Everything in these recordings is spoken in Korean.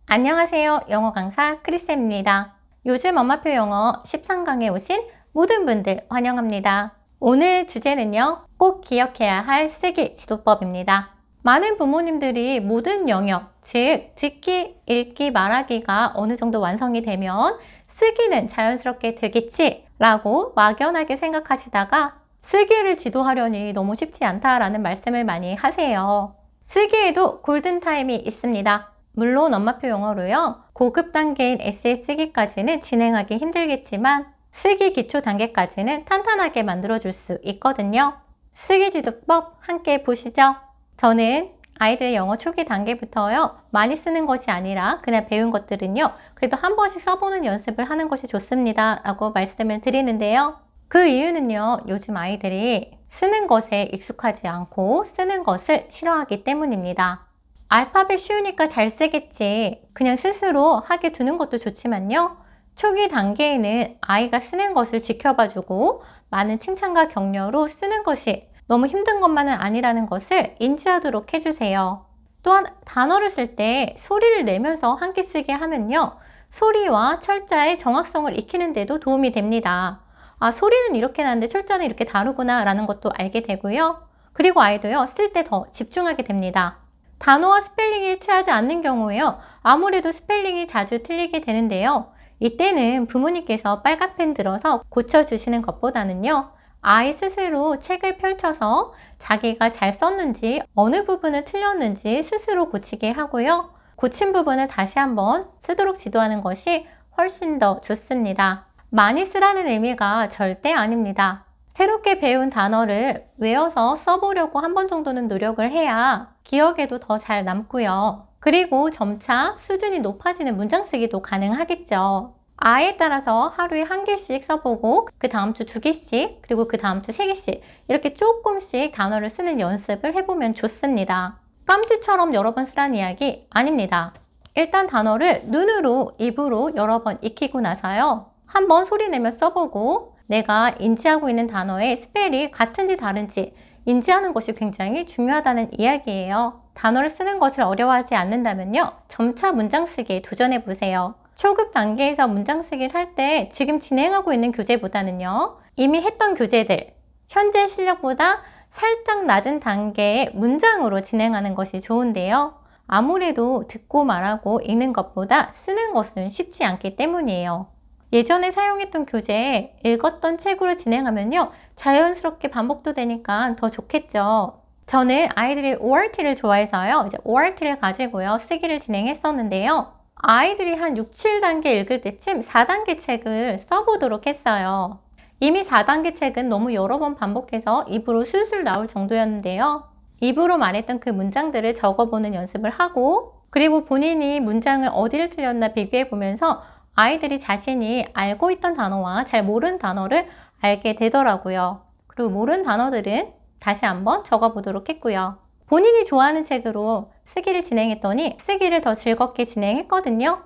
안녕하세요. 영어 강사 크리쌤입니다. 요즘 엄마표 영어 13강에 오신 모든 분들 환영합니다. 오늘 주제는요. 꼭 기억해야 할 쓰기 지도법입니다. 많은 부모님들이 모든 영역, 즉 듣기, 읽기, 말하기가 어느 정도 완성이 되면 쓰기는 자연스럽게 되겠지 라고 막연하게 생각하시다가 쓰기를 지도하려니 너무 쉽지 않다라는 말씀을 많이 하세요. 쓰기에도 골든타임이 있습니다. 물론 엄마표 영어로요. 고급 단계인 에세이 쓰기까지는 진행하기 힘들겠지만 쓰기 기초 단계까지는 탄탄하게 만들어줄 수 있거든요. 쓰기 지도법 함께 보시죠. 저는 아이들 영어 초기 단계부터요. 많이 쓰는 것이 아니라 그냥 배운 것들은요. 그래도 한 번씩 써보는 연습을 하는 것이 좋습니다. 라고 말씀을 드리는데요. 그 이유는요. 요즘 아이들이 쓰는 것에 익숙하지 않고 쓰는 것을 싫어하기 때문입니다. 알파벳 쉬우니까 잘 쓰겠지. 그냥 스스로 하게 두는 것도 좋지만요. 초기 단계에는 아이가 쓰는 것을 지켜봐주고 많은 칭찬과 격려로 쓰는 것이 너무 힘든 것만은 아니라는 것을 인지하도록 해주세요. 또한 단어를 쓸 때 소리를 내면서 함께 쓰게 하면요. 소리와 철자의 정확성을 익히는 데도 도움이 됩니다. 아, 소리는 이렇게 나는데 철자는 이렇게 다르구나 라는 것도 알게 되고요. 그리고 아이도요. 쓸 때 더 집중하게 됩니다. 단어와 스펠링이 일치하지 않는 경우에요. 아무래도 스펠링이 자주 틀리게 되는데요. 이때는 부모님께서 빨간펜 들어서 고쳐주시는 것보다는요. 아이 스스로 책을 펼쳐서 자기가 잘 썼는지 어느 부분을 틀렸는지 스스로 고치게 하고요. 고친 부분을 다시 한번 쓰도록 지도하는 것이 훨씬 더 좋습니다. 많이 쓰라는 의미가 절대 아닙니다. 새롭게 배운 단어를 외워서 써보려고 한 번 정도는 노력을 해야 기억에도 더 잘 남고요. 그리고 점차 수준이 높아지는 문장 쓰기도 가능하겠죠. 아이에 따라서 하루에 1개씩 써보고 그 다음 주 2개씩 그리고 그 다음 주 3개씩 이렇게 조금씩 단어를 쓰는 연습을 해보면 좋습니다. 깜지처럼 여러 번 쓰라는 이야기 아닙니다. 일단 단어를 눈으로, 입으로 여러 번 익히고 나서요. 한번 소리 내며 써보고 내가 인지하고 있는 단어의 스펠이 같은지 다른지 인지하는 것이 굉장히 중요하다는 이야기예요. 단어를 쓰는 것을 어려워하지 않는다면요. 점차 문장 쓰기에 도전해 보세요. 초급 단계에서 문장 쓰기를 할 때 지금 진행하고 있는 교재보다는요. 이미 했던 교재들, 현재 실력보다 살짝 낮은 단계의 문장으로 진행하는 것이 좋은데요. 아무래도 듣고 말하고 읽는 것보다 쓰는 것은 쉽지 않기 때문이에요. 예전에 사용했던 교재에 읽었던 책으로 진행하면요. 자연스럽게 반복도 되니까 더 좋겠죠. 저는 아이들이 ORT를 좋아해서요. 이제 ORT를 가지고요. 쓰기를 진행했었는데요. 아이들이 한 6, 7단계 읽을 때쯤 4단계 책을 써보도록 했어요. 이미 4단계 책은 너무 여러 번 반복해서 입으로 술술 나올 정도였는데요. 입으로 말했던 그 문장들을 적어보는 연습을 하고 그리고 본인이 문장을 어디를 틀렸나 비교해보면서 아이들이 자신이 알고 있던 단어와 잘 모르는 단어를 알게 되더라고요. 그리고 모르는 단어들은 다시 한번 적어보도록 했고요. 본인이 좋아하는 책으로 쓰기를 진행했더니 쓰기를 더 즐겁게 진행했거든요.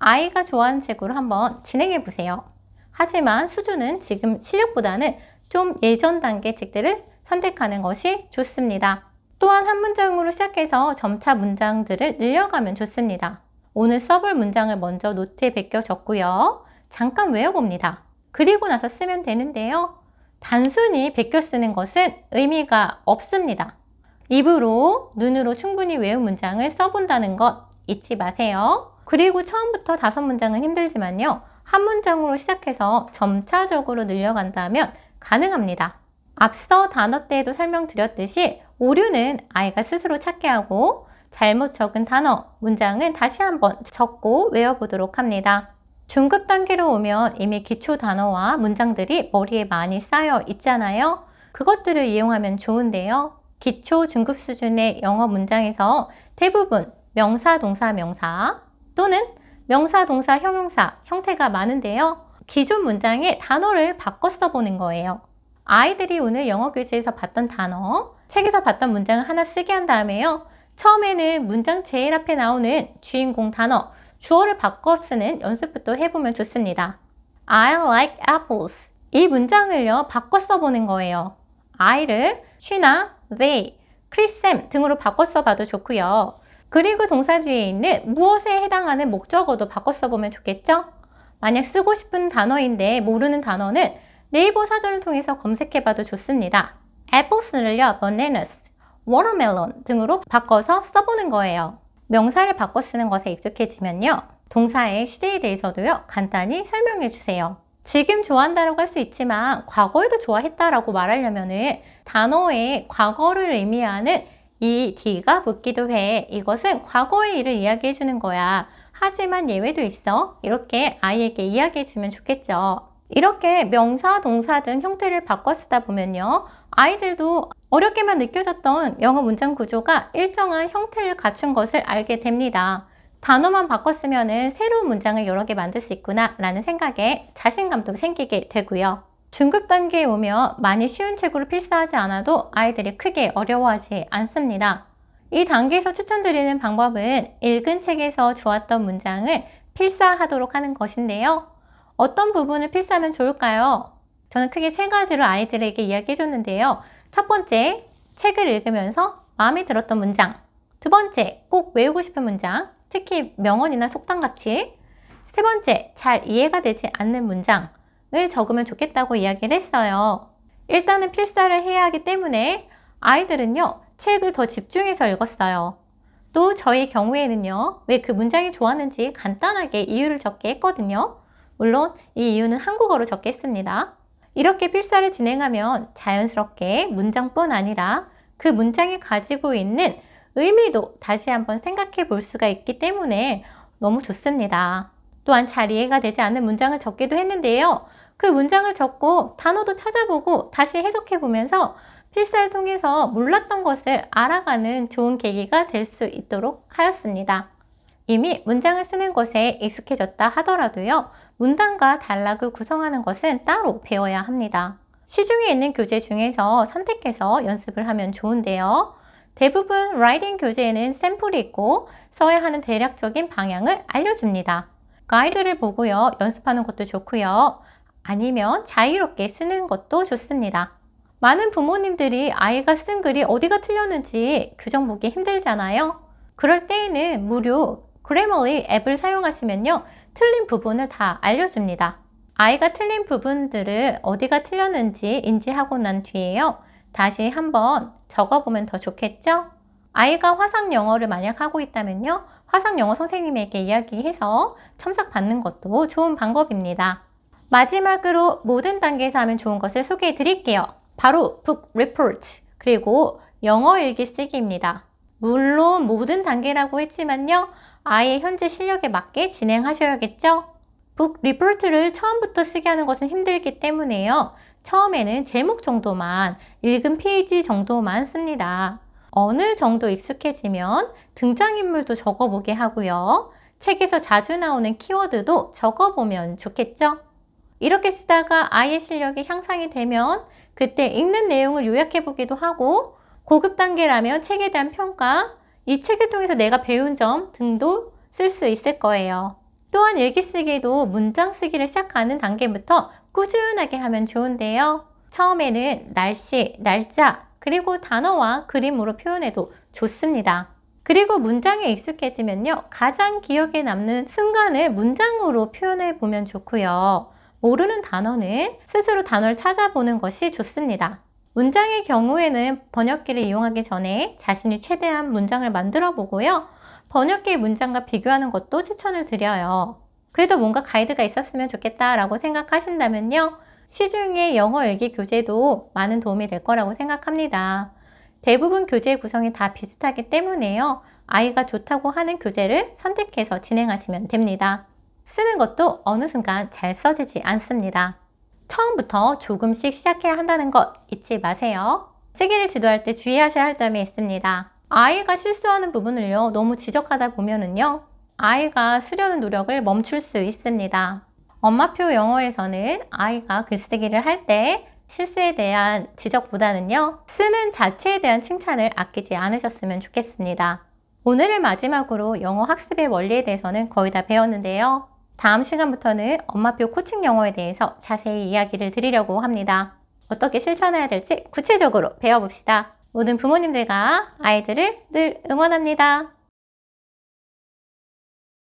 아이가 좋아하는 책으로 한번 진행해보세요. 하지만 수준은 지금 실력보다는 좀 예전 단계 책들을 선택하는 것이 좋습니다. 또한 한 문장으로 시작해서 점차 문장들을 늘려가면 좋습니다. 오늘 써볼 문장을 먼저 노트에 베껴 적고요. 잠깐 외워봅니다. 그리고 나서 쓰면 되는데요. 단순히 베껴 쓰는 것은 의미가 없습니다. 입으로, 눈으로 충분히 외운 문장을 써본다는 것 잊지 마세요. 그리고 처음부터 5문장은 힘들지만요. 한 문장으로 시작해서 점차적으로 늘려간다면 가능합니다. 앞서 단어 때에도 설명드렸듯이 오류는 아이가 스스로 찾게 하고 잘못 적은 단어, 문장은 다시 한번 적고 외워보도록 합니다. 중급 단계로 오면 이미 기초 단어와 문장들이 머리에 많이 쌓여 있잖아요. 그것들을 이용하면 좋은데요. 기초 중급 수준의 영어 문장에서 대부분 명사, 동사, 명사 또는 명사, 동사, 형용사 형태가 많은데요. 기존 문장에 단어를 바꿔 써보는 거예요. 아이들이 오늘 영어 교재에서 봤던 단어, 책에서 봤던 문장을 하나 쓰게 한 다음에요. 처음에는 문장 제일 앞에 나오는 주인공 단어, 주어를 바꿔 쓰는 연습부터 해보면 좋습니다. I like apples. 이 문장을요, 바꿔 써보는 거예요. I를 she나 they, 크리쌤 등으로 바꿔 써봐도 좋고요. 그리고 동사 뒤에 있는 무엇에 해당하는 목적어도 바꿔 써보면 좋겠죠? 만약 쓰고 싶은 단어인데 모르는 단어는 네이버 사전을 통해서 검색해봐도 좋습니다. apples를요, bananas, watermelon 등으로 바꿔서 써보는 거예요. 명사를 바꿔 쓰는 것에 익숙해지면요, 동사의 시제에 대해서도요, 간단히 설명해 주세요. 지금 좋아한다라고 할 수 있지만 과거에도 좋아했다라고 말하려면은 단어의 과거를 의미하는 이 D가 붙기도 해. 이것은 과거의 일을 이야기해 주는 거야. 하지만 예외도 있어. 이렇게 아이에게 이야기해 주면 좋겠죠. 이렇게 명사, 동사 등 형태를 바꿔 쓰다 보면요, 아이들도 어렵게만 느껴졌던 영어 문장 구조가 일정한 형태를 갖춘 것을 알게 됩니다. 단어만 바꿔 쓰면은 새로운 문장을 여러 개 만들 수 있구나 라는 생각에 자신감도 생기게 되고요. 중급 단계에 오면 많이 쉬운 책으로 필사하지 않아도 아이들이 크게 어려워하지 않습니다. 이 단계에서 추천드리는 방법은 읽은 책에서 좋았던 문장을 필사하도록 하는 것인데요. 어떤 부분을 필사하면 좋을까요? 저는 크게 세 가지로 아이들에게 이야기해 줬는데요. 첫 번째, 책을 읽으면서 마음에 들었던 문장. 두 번째, 꼭 외우고 싶은 문장. 특히 명언이나 속담같이. 세 번째, 잘 이해가 되지 않는 문장을 적으면 좋겠다고 이야기를 했어요. 일단은 필사를 해야 하기 때문에 아이들은요, 책을 더 집중해서 읽었어요. 또 저희 경우에는요, 왜 그 문장이 좋았는지 간단하게 이유를 적게 했거든요. 물론 이 이유는 한국어로 적게 했습니다. 이렇게 필사를 진행하면 자연스럽게 문장뿐 아니라 그 문장이 가지고 있는 의미도 다시 한번 생각해 볼 수가 있기 때문에 너무 좋습니다. 또한 잘 이해가 되지 않는 문장을 적기도 했는데요. 그 문장을 적고 단어도 찾아보고 다시 해석해 보면서 필사를 통해서 몰랐던 것을 알아가는 좋은 계기가 될 수 있도록 하였습니다. 이미 문장을 쓰는 것에 익숙해졌다 하더라도요, 문단과 단락을 구성하는 것은 따로 배워야 합니다. 시중에 있는 교재 중에서 선택해서 연습을 하면 좋은데요. 대부분 라이팅 교재에는 샘플이 있고 써야 하는 대략적인 방향을 알려줍니다. 가이드를 보고요, 연습하는 것도 좋고요. 아니면 자유롭게 쓰는 것도 좋습니다. 많은 부모님들이 아이가 쓴 글이 어디가 틀렸는지 교정 보기 힘들잖아요. 그럴 때에는 무료 그래머리 앱을 사용하시면요, 틀린 부분을 다 알려줍니다. 아이가 틀린 부분들을 어디가 틀렸는지 인지하고 난 뒤에요, 다시 한번 적어보면 더 좋겠죠? 아이가 화상 영어를 만약 하고 있다면요, 화상 영어 선생님에게 이야기해서 첨삭 받는 것도 좋은 방법입니다. 마지막으로 모든 단계에서 하면 좋은 것을 소개해 드릴게요. 바로 book report, 그리고 영어 일기 쓰기입니다. 물론 모든 단계라고 했지만요, 아이의 현재 실력에 맞게 진행하셔야겠죠? book report를 처음부터 쓰게 하는 것은 힘들기 때문에요, 처음에는 제목 정도만, 읽은 페이지 정도만 씁니다. 어느 정도 익숙해지면 등장인물도 적어보게 하고요. 책에서 자주 나오는 키워드도 적어보면 좋겠죠? 이렇게 쓰다가 아이의 실력이 향상이 되면 그때 읽는 내용을 요약해보기도 하고, 고급 단계라면 책에 대한 평가, 이 책을 통해서 내가 배운 점 등도 쓸 수 있을 거예요. 또한 일기쓰기도 문장 쓰기를 시작하는 단계부터 꾸준하게 하면 좋은데요. 처음에는 날씨, 날짜, 그리고 단어와 그림으로 표현해도 좋습니다. 그리고 문장에 익숙해지면요, 가장 기억에 남는 순간을 문장으로 표현해 보면 좋고요. 모르는 단어는 스스로 단어를 찾아보는 것이 좋습니다. 문장의 경우에는 번역기를 이용하기 전에 자신이 최대한 문장을 만들어 보고요. 번역기의 문장과 비교하는 것도 추천을 드려요. 그래도 뭔가 가이드가 있었으면 좋겠다라고 생각하신다면요, 시중의 영어 일기 교재도 많은 도움이 될 거라고 생각합니다. 대부분 교재 구성이 다 비슷하기 때문에요, 아이가 좋다고 하는 교재를 선택해서 진행하시면 됩니다. 쓰는 것도 어느 순간 잘 써지지 않습니다. 처음부터 조금씩 시작해야 한다는 것 잊지 마세요. 쓰기를 지도할 때 주의하셔야 할 점이 있습니다. 아이가 실수하는 부분을요, 너무 지적하다 보면은요, 아이가 쓰려는 노력을 멈출 수 있습니다. 엄마표 영어에서는 아이가 글쓰기를 할 때 실수에 대한 지적보다는요, 쓰는 자체에 대한 칭찬을 아끼지 않으셨으면 좋겠습니다. 오늘을 마지막으로 영어 학습의 원리에 대해서는 거의 다 배웠는데요. 다음 시간부터는 엄마표 코칭 영어에 대해서 자세히 이야기를 드리려고 합니다. 어떻게 실천해야 될지 구체적으로 배워봅시다. 모든 부모님들과 아이들을 늘 응원합니다.